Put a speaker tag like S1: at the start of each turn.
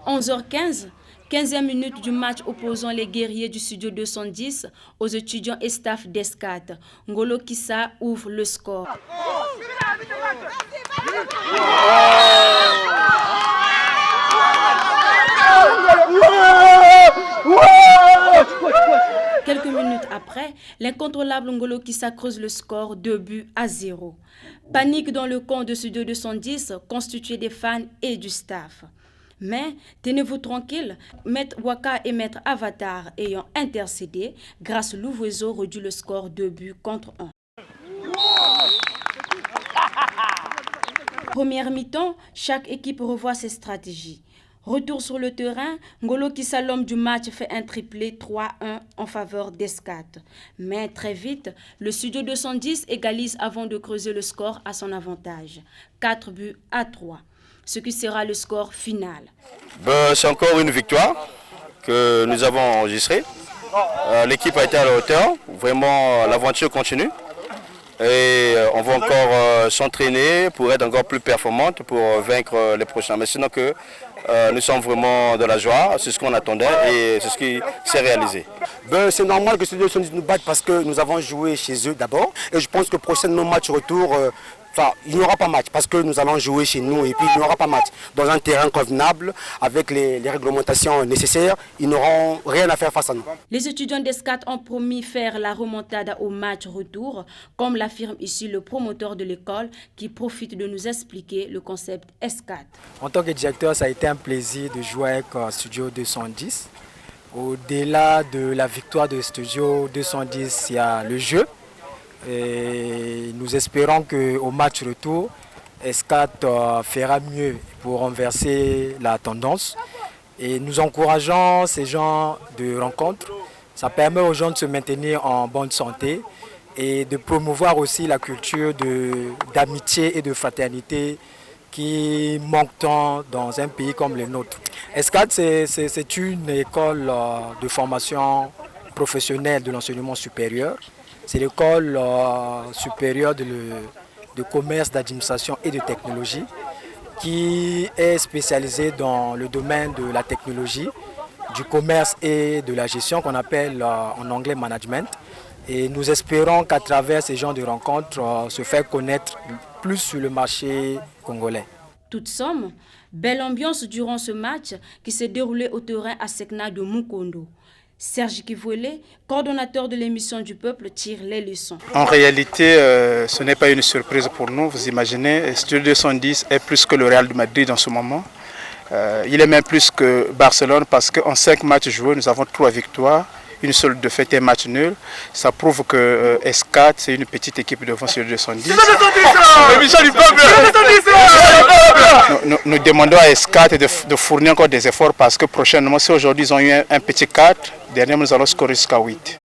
S1: 11h15, 15e minute du match opposant les guerriers du studio 210 aux étudiants et staff d'Escat. Ngolo Kissa ouvre le score. Quelques minutes après, l'incontrôlable Ngolo Kissa creuse le score 2-0. Panique dans le camp de Studio 210 constitué des fans et du staff. Mais tenez-vous tranquille, Maître Waka et Maître Avatar ayant intercédé, grâce à Louvoiseau réduit le score 2-1. Première mi-temps, chaque équipe revoit ses stratégies. Retour sur le terrain, Ngolo Kissa, l'homme du match, fait un triplé 3-1 en faveur d'Escat. Mais très vite, le studio 210 égalise avant de creuser le score à son avantage. 4-3, ce qui sera le score final.
S2: C'est encore une victoire que nous avons enregistrée. L'équipe a été à la hauteur, vraiment l'aventure continue. Et on va encore s'entraîner pour être encore plus performante, pour vaincre les prochains. Mais sinon que nous sommes vraiment de la joie, c'est ce qu'on attendait et c'est ce qui s'est réalisé.
S3: C'est normal que ces deux nous battent parce que nous avons joué chez eux d'abord. Et je pense que prochainement match retour, il n'y aura pas match parce que nous allons jouer chez nous et puis il n'y aura pas match. Dans un terrain convenable, avec les réglementations nécessaires, ils n'auront rien à faire face à nous.
S1: Les étudiants d'Escat ont promis faire la remontada au match retour, comme l'affirme ici le promoteur de l'école qui profite de nous expliquer le concept Escat.
S4: En tant que directeur, ça a été un plaisir de jouer avec Studio 210. Au-delà de la victoire de Studio 210, il y a le jeu. Et nous espérons qu'au match retour, Escat fera mieux pour renverser la tendance. Et nous encourageons ces genres de rencontres. Ça permet aux gens de se maintenir en bonne santé et de promouvoir aussi la culture d'amitié et de fraternité qui manque tant dans un pays comme le nôtre. Escat, c'est une école de formation professionnelle de l'enseignement supérieur. C'est l'école supérieure de commerce, d'administration et de technologie qui est spécialisée dans le domaine de la technologie, du commerce et de la gestion qu'on appelle en anglais management. Et nous espérons qu'à travers ces genres de rencontres, se faire connaître plus sur le marché congolais.
S1: Toute somme, belle ambiance durant ce match qui s'est déroulé au terrain à Sekna de Mukondo. Serge Kivouélé, coordonnateur de l'émission du peuple, tire les leçons.
S5: En réalité, ce n'est pas une surprise pour nous. Vous imaginez, Studio 210 est plus que le Real de Madrid en ce moment. Il est même plus que Barcelone parce qu'en 5 matchs joués, nous avons 3 victoires, une seule défaite et un match nul. Ça prouve que S4, c'est une petite équipe devant Studio 210. L'émission du peuple. Nous demandons à S4 de fournir encore des efforts parce que prochainement, si aujourd'hui ils ont eu un petit 4, dernièrement nous allons scorer jusqu'à 8.